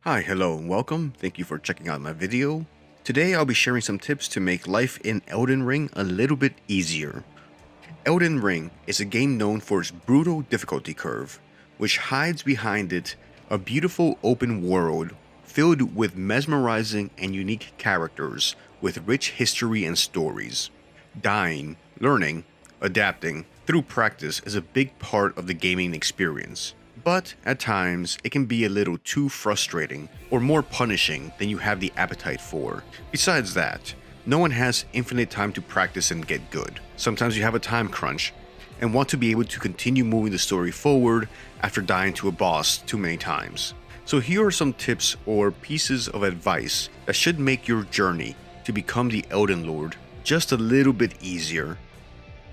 Hi, hello, and welcome. Thank you for checking out my video. Today I'll be sharing some tips to make life in Elden Ring a little bit easier. Elden Ring is a game known for its brutal difficulty curve, which hides behind it a beautiful open world filled with mesmerizing and unique characters with rich history and stories. Dying, learning, adapting through practice is a big part of the gaming experience. But at times, it can be a little too frustrating or more punishing than you have the appetite for. Besides that, no one has infinite time to practice and get good. Sometimes you have a time crunch and want to be able to continue moving the story forward after dying to a boss too many times. So here are some tips or pieces of advice that should make your journey to become the Elden Lord just a little bit easier,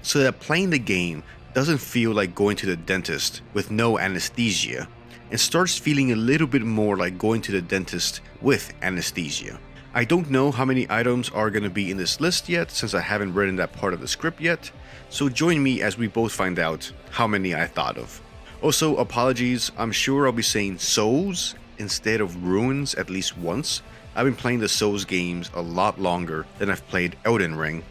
so that playing the game doesn't feel like going to the dentist with no anesthesia and starts feeling a little bit more like going to the dentist with anesthesia. I don't know how many items are going to be in this list yet, since I haven't written that part of the script yet, so join me as we both find out how many I thought of. Also, apologies, I'm sure I'll be saying souls instead of ruins at least once. I've been playing the Souls games a lot longer than I've played Elden Ring.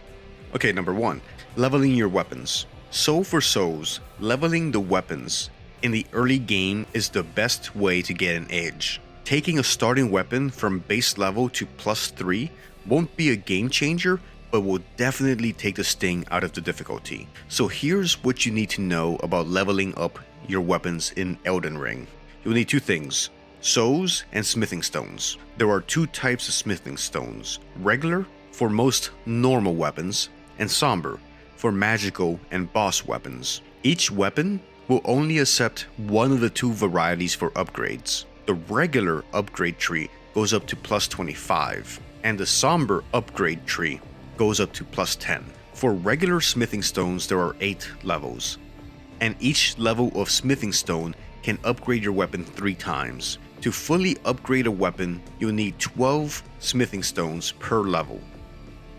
Okay, number 1, leveling your weapons. So for Souls, leveling the weapons in the early game is the best way to get an edge. Taking a starting weapon from base level to +3 won't be a game changer, but will definitely take the sting out of the difficulty. So here's what you need to know about leveling up your weapons in Elden Ring. You'll need 2 things: souls and smithing stones. There are 2 types of smithing stones: regular for most normal weapons, and somber for magical and boss weapons. Each weapon will only accept one of the 2 varieties for upgrades. The regular upgrade tree goes up to +25, and the somber upgrade tree goes up to +10. For regular smithing stones, there are 8 levels, and each level of smithing stone can upgrade your weapon 3 times. To fully upgrade a weapon, you'll need 12 smithing stones per level.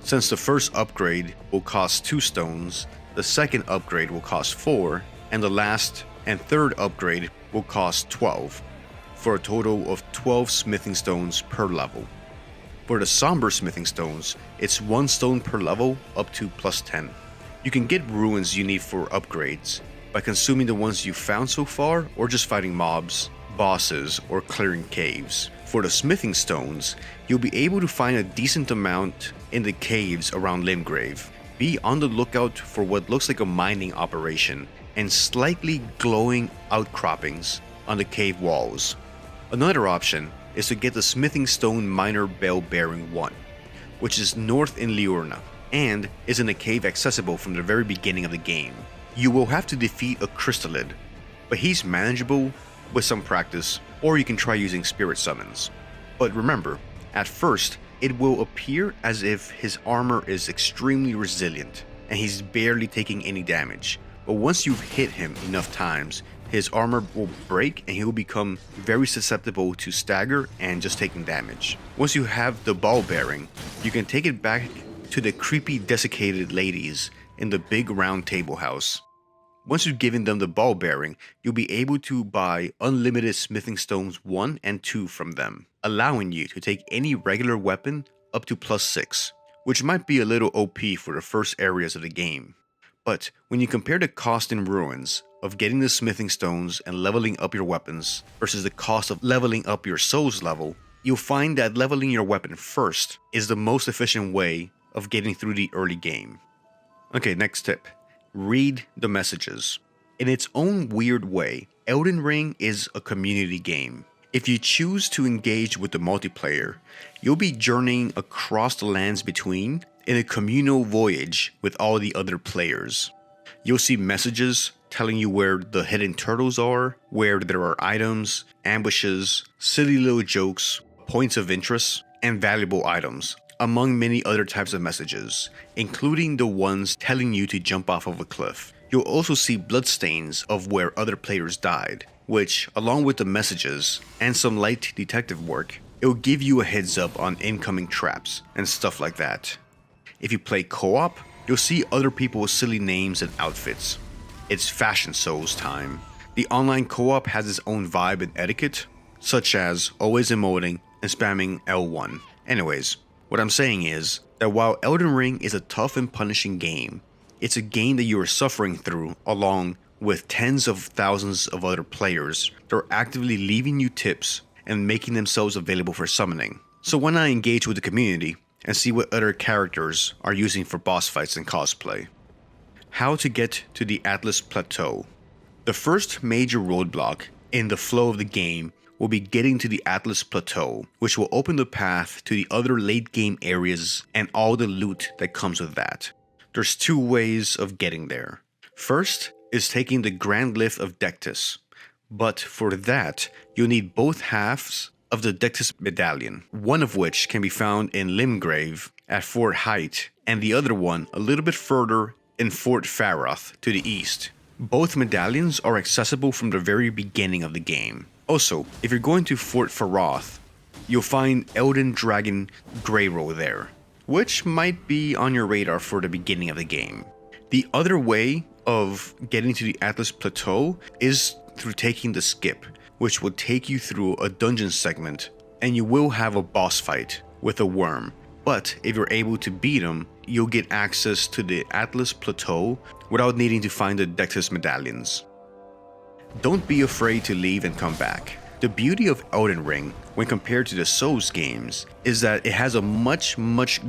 Since the first upgrade will cost 2 stones, the second upgrade will cost 4, and the last and third upgrade will cost 12, for a total of 12 smithing stones per level. For the somber smithing stones, it's 1 stone per level up to +10. You can get ruins you need for upgrades by consuming the ones you've found so far, or just fighting mobs, bosses, or clearing caves. For the smithing stones, you'll be able to find a decent amount in the caves around Limgrave. Be on the lookout for what looks like a mining operation and slightly glowing outcroppings on the cave walls. Another option is to get the smithing stone miner bell bearing 1, which is north in Liurna and is in a cave accessible from the very beginning of the game. You will have to defeat a crystallid, but he's manageable with some practice, or you can try using spirit summons. But remember, at first, it will appear as if his armor is extremely resilient and he's barely taking any damage. But once you've hit him enough times, his armor will break and he will become very susceptible to stagger and just taking damage. Once you have the ball bearing, you can take it back to the creepy desiccated ladies in the big round table house. Once you've given them the ball bearing, you'll be able to buy unlimited smithing stones 1 and 2 from them, allowing you to take any regular weapon up to +6, which might be a little OP for the first areas of the game. But when you compare the cost in ruins of getting the smithing stones and leveling up your weapons versus the cost of leveling up your souls level, you'll find that leveling your weapon first is the most efficient way of getting through the early game. Okay, next tip. Read the messages. In its own weird way, Elden Ring is a community game. If you choose to engage with the multiplayer, you'll be journeying across the lands between in a communal voyage with all the other players. You'll see messages telling you where the hidden turtles are, where there are items, ambushes, silly little jokes, points of interest, and valuable items, among many other types of messages, including the ones telling you to jump off of a cliff. You'll also see bloodstains of where other players died, which, along with the messages and some light detective work, it'll give you a heads up on incoming traps and stuff like that. If you play co-op, you'll see other people's silly names and outfits. It's Fashion Souls time. The online co-op has its own vibe and etiquette, such as always emoting and spamming L1. Anyways, what I'm saying is that while Elden Ring is a tough and punishing game, it's a game that you are suffering through along with tens of thousands of other players that are actively leaving you tips and making themselves available for summoning. So why not engage with the community and see what other characters are using for boss fights and cosplay? How to get to the Atlas Plateau. The first major roadblock in the flow of the game will be getting to the Atlas Plateau, which will open the path to the other late game areas and all the loot that comes with that. There's two ways of getting there. First is taking the Grand Lift of Dectus, but for that, you'll need both halves of the Dectus medallion, one of which can be found in Limgrave at Fort Height, and the other one a little bit further in Fort Faroth to the east. Both medallions are accessible from the very beginning of the game. Also, if you're going to Fort Faroth, you'll find Elden Dragon Greyrow there, which might be on your radar for the beginning of the game. The other way of getting to the Atlas Plateau is through taking the skip, which will take you through a dungeon segment, and you will have a boss fight with a worm. But if you're able to beat him, you'll get access to the Atlas Plateau without needing to find the Dectus medallions. Don't be afraid to leave and come back. The beauty of Elden Ring, when compared to the Souls games, is that it has a much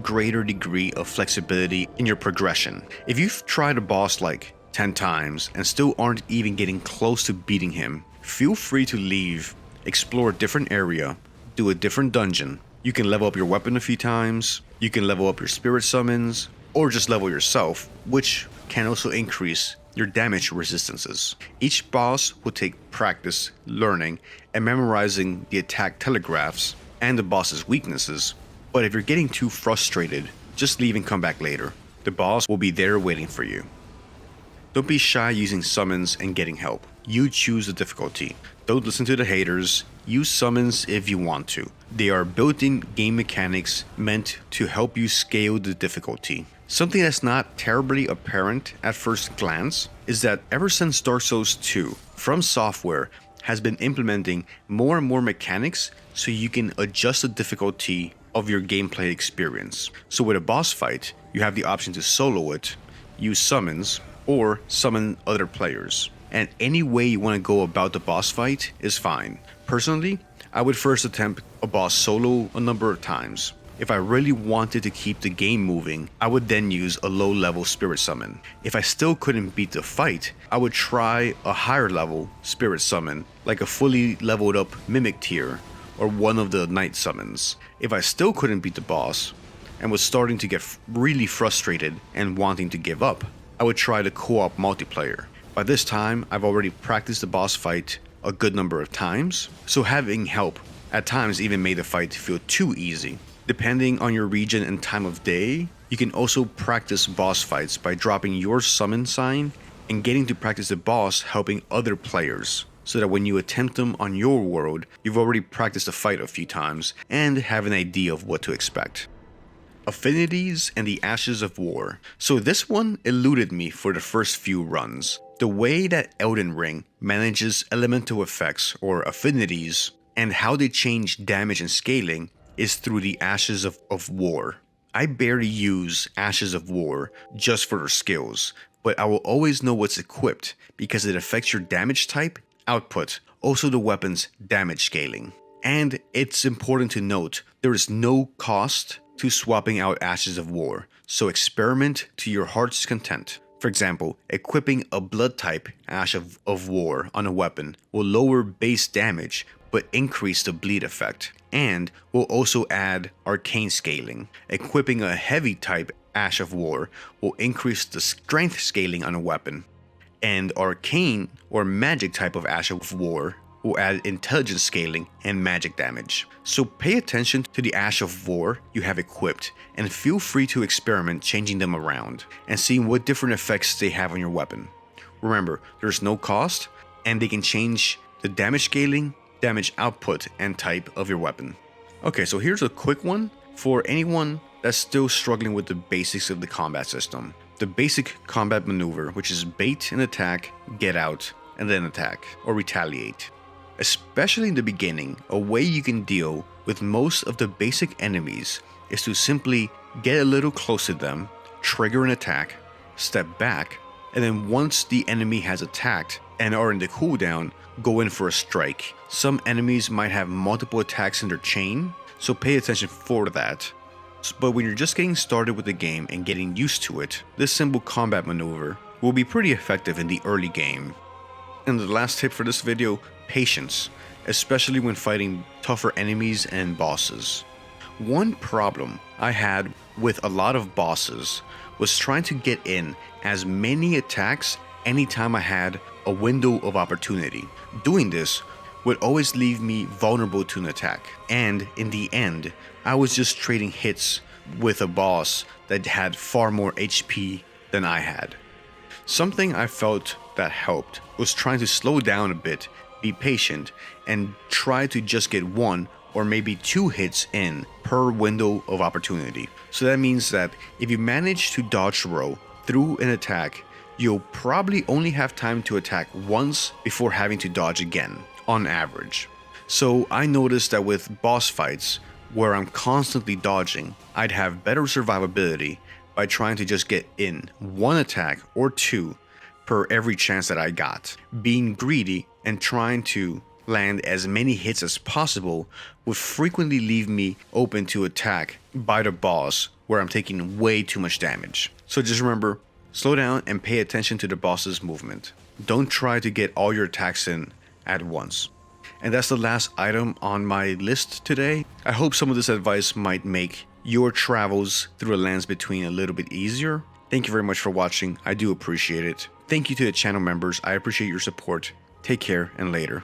greater degree of flexibility in your progression. If you've tried a boss like 10 times and still aren't even getting close to beating him, feel free to leave, explore a different area, do a different dungeon. You can level up your weapon a few times, you can level up your spirit summons, or just level yourself, which can also increase your damage resistances. Each boss will take practice learning and memorizing the attack telegraphs and the boss's weaknesses, but if you're getting too frustrated, just leave and come back later. The boss will be there waiting for you. Don't be shy using summons and getting help. You choose the difficulty. Don't listen to the haters. Use summons if you want to. They are built-in game mechanics meant to help you scale the difficulty. Something that's not terribly apparent at first glance is that ever since Dark Souls 2, FromSoftware has been implementing more and more mechanics so you can adjust the difficulty of your gameplay experience. So with a boss fight, you have the option to solo it, use summons, or summon other players. And any way you want to go about the boss fight is fine. Personally, I would first attempt a boss solo a number of times. If I really wanted to keep the game moving, I would then use a low level spirit summon. If I still couldn't beat the fight, I would try a higher level spirit summon, like a fully leveled up mimic tier, or one of the night summons. If I still couldn't beat the boss, and was starting to get really frustrated and wanting to give up, I would try the co-op multiplayer. By this time, I've already practiced the boss fight a good number of times, so having help at times even made the fight feel too easy. Depending on your region and time of day, you can also practice boss fights by dropping your summon sign and getting to practice the boss helping other players, so that when you attempt them on your world, you've already practiced the fight a few times and have an idea of what to expect. Affinities and the Ashes of War. So this one eluded me for the first few runs. The way that Elden Ring manages elemental effects or affinities and how they change damage and scaling is through the Ashes of War. I barely use Ashes of War just for their skills, but I will always know what's equipped because it affects your damage type, output, also the weapon's damage scaling. And it's important to note, there is no cost to swapping out Ashes of War, so experiment to your heart's content. For example, equipping a blood type Ash of War on a weapon will lower base damage but increase the bleed effect, and will also add arcane scaling. Equipping a heavy type Ash of War will increase the strength scaling on a weapon, and arcane or magic type of Ash of War will add intelligence scaling and magic damage. So pay attention to the Ash of War you have equipped and feel free to experiment changing them around and seeing what different effects they have on your weapon. Remember, there's no cost and they can change the damage scaling, damage output, and type of your weapon. Okay, so here's a quick one for anyone that's still struggling with the basics of the combat system. The basic combat maneuver, which is bait and attack, get out, and then attack or retaliate. Especially in the beginning, a way you can deal with most of the basic enemies is to simply get a little close to them, trigger an attack, step back, and then once the enemy has attacked and are in the cooldown, go in for a strike. Some enemies might have multiple attacks in their chain, so pay attention for that. But when you're just getting started with the game and getting used to it, this simple combat maneuver will be pretty effective in the early game. And the last tip for this video, patience, especially when fighting tougher enemies and bosses. One problem I had with a lot of bosses was trying to get in as many attacks anytime I had a window of opportunity. Doing this would always leave me vulnerable to an attack, and in the end, I was just trading hits with a boss that had far more HP than I had. Something I felt that helped was trying to slow down a bit, be patient, and try to just get one or maybe two hits in per window of opportunity. So that means that if you manage to dodge roll through an attack, you'll probably only have time to attack once before having to dodge again, on average. So I noticed that with boss fights, where I'm constantly dodging, I'd have better survivability by trying to just get in one attack or two per every chance that I got. Being greedy and trying to land as many hits as possible would frequently leave me open to attack by the boss where I'm taking way too much damage. So just remember, slow down and pay attention to the boss's movement. Don't try to get all your attacks in at once. And that's the last item on my list today. I hope some of this advice might make your travels through the lands between a little bit easier. Thank you very much for watching. I do appreciate it. Thank you to the channel members. I appreciate your support. Take care and later.